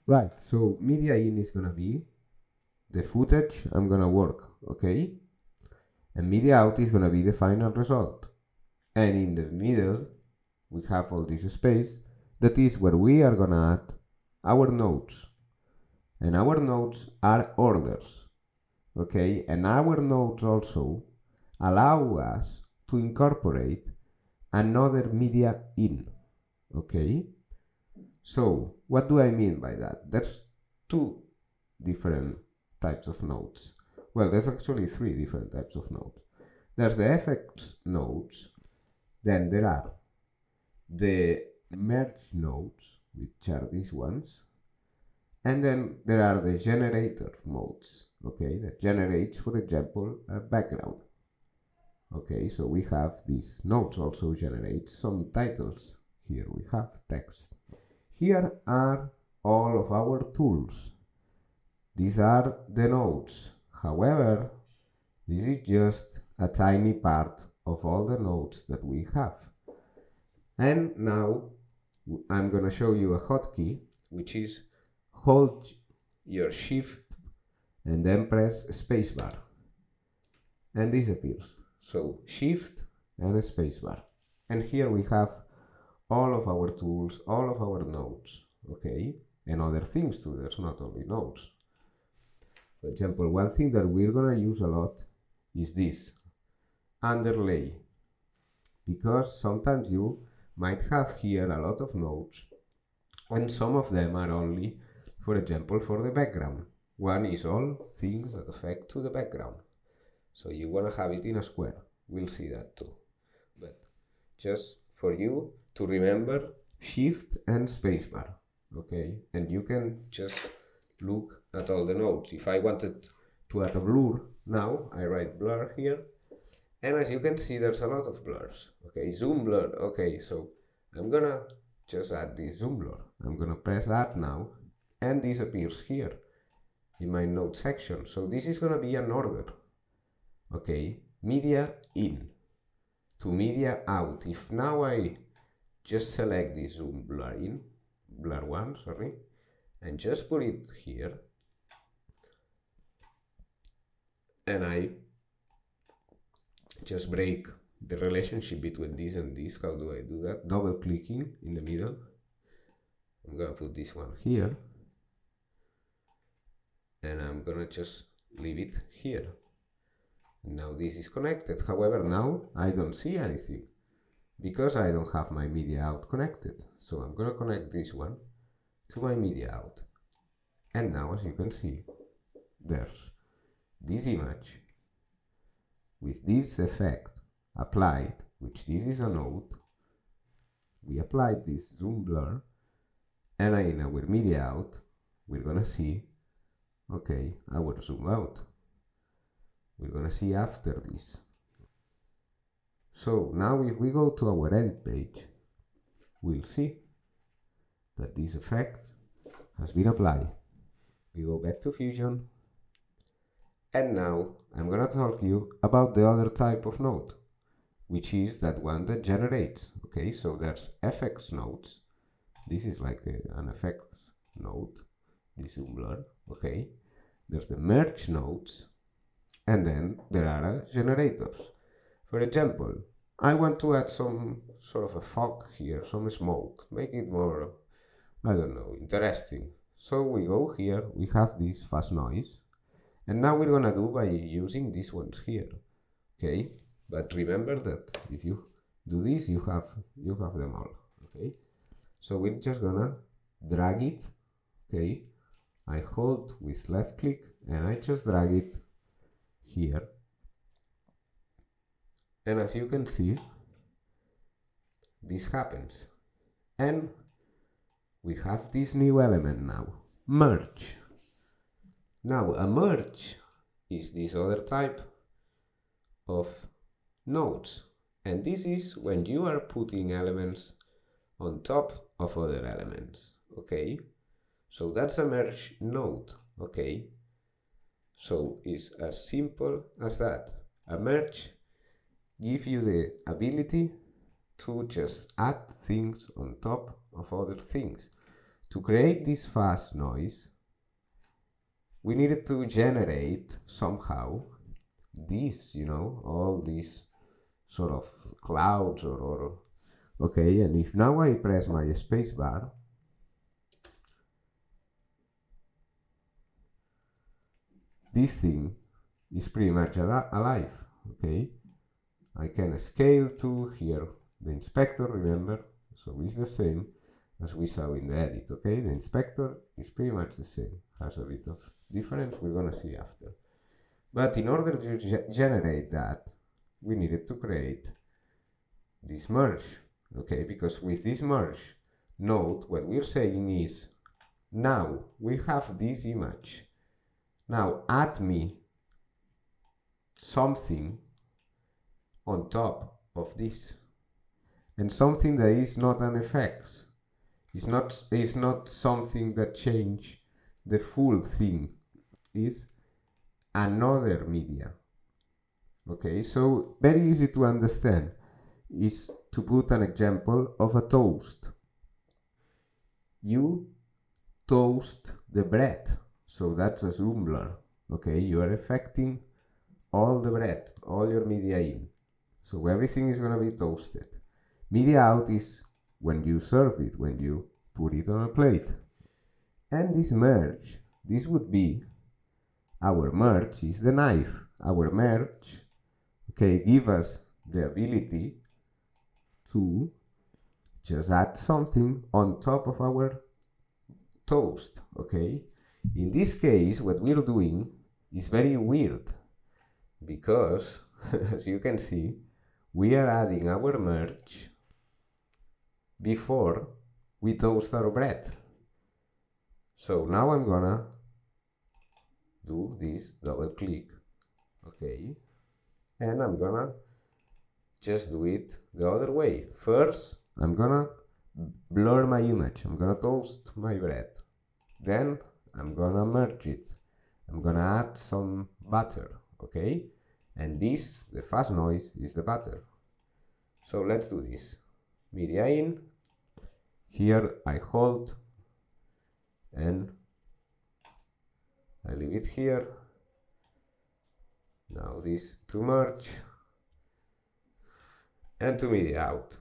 Right, so media in is gonna be the footage I'm gonna work, okay? And media out is gonna be the final result. And in the middle, we have all this space that is where we are gonna add our nodes. And our nodes are orders, okay? And our nodes also allow us to incorporate another media in, okay? So what do I mean by that? There's two different types of nodes. Well, there's actually three different types of nodes. There's the effects nodes, then there are the merge nodes, which are these ones, and then there are the generator modes, okay, that generates, for example, a background. Okay, so we have these nodes also generate some titles. Here we have text. Here are all of our tools. These are the nodes. However, this is just a tiny part of all the nodes that we have. And now I'm going to show you a hotkey, which is hold your shift and then press spacebar. And this appears. So shift and a spacebar. And here we have all of our tools, all of our nodes, okay? And other things too, there's not only nodes. For example, one thing that we're gonna use a lot is this, underlay. Because sometimes you might have here a lot of nodes, and some of them are only, for example, for the background. One is all things that affect to the background. So you wanna have it in a square. We'll see that too. But just for you to remember, shift and spacebar, okay? And you can just look at all the nodes. If I wanted to add a blur, now I write blur here, and as you can see, there's a lot of blurs. Okay, zoom blur. Okay, so I'm gonna just add this zoom blur. I'm gonna press add now, and this appears here in my node section. So this is gonna be an order. Okay, media in to media out. If now I just select this zoom blur in, blur one, sorry, and just put it here, and I just break the relationship between this and this. How do I do that? Double clicking in the middle. I'm gonna put this one here, and I'm gonna just leave it here. Now this is connected. However, now I don't see anything because I don't have my media out connected. So I'm gonna connect this one to my media out. And now, as you can see, there's this image with this effect applied, which this is a node. We applied this zoom blur, and in our media out, we're gonna see, okay, our zoom out. We're gonna see after this. So now if we go to our edit page, we'll see that this effect has been applied. We go back to Fusion, and now I'm gonna talk you about the other type of node, which is that one that generates. Okay, so there's FX nodes. This is like an FX node, this zoom blur. Okay, there's the merge nodes, and then there are generators. For example, I want to add some sort of a fog here, some smoke, make it more, I don't know, interesting. So we go here, we have this fast noise, and now we're gonna do by using these ones here, okay? But remember that if you do this, you have them all, okay? So we're just gonna drag it, okay? I hold with left click, and I just drag it here. And as you can see, this happens. And we have this new element now, merge. Now a merge is this other type of nodes. And this is when you are putting elements on top of other elements, okay? So that's a merge node, okay? So it's as simple as that. A merge gives you the ability to just add things on top of other things. To create this fast noise, we needed to generate somehow this, all these sort of clouds or okay, and if now I press my space bar, this thing is pretty much alive, okay? I can scale to here the inspector, remember, so it's the same as we saw in the edit, okay? The inspector is pretty much the same, has a bit of difference, we're gonna see after. But in order to generate that, we needed to create this merge, okay? Because with this merge node, what we're saying is, now we have this image. Now add me something on top of this, and something that is not an effect. It's not something that change the full thing. Is another media. Okay, so very easy to understand is to put an example of a toast. You toast the bread, so that's a zoom blur. Okay, you are affecting all the bread, all your media in. So everything is gonna be toasted. Media out is when you serve it, when you put it on a plate. And this merge, this would be, our merge is the knife. Our merge, okay, give us the ability to just add something on top of our toast, okay? In this case, what we're doing is very weird because, as you can see, we are adding our merge before we toast our bread. So now I'm gonna do this double click, okay, and I'm gonna just do it the other way. First, I'm gonna blur my image, I'm gonna toast my bread, then I'm gonna merge it, I'm gonna add some butter, okay, and this, the fast noise, is the butter. So let's do this. Media in, here I hold and I leave it here. Now this to merge and to media out.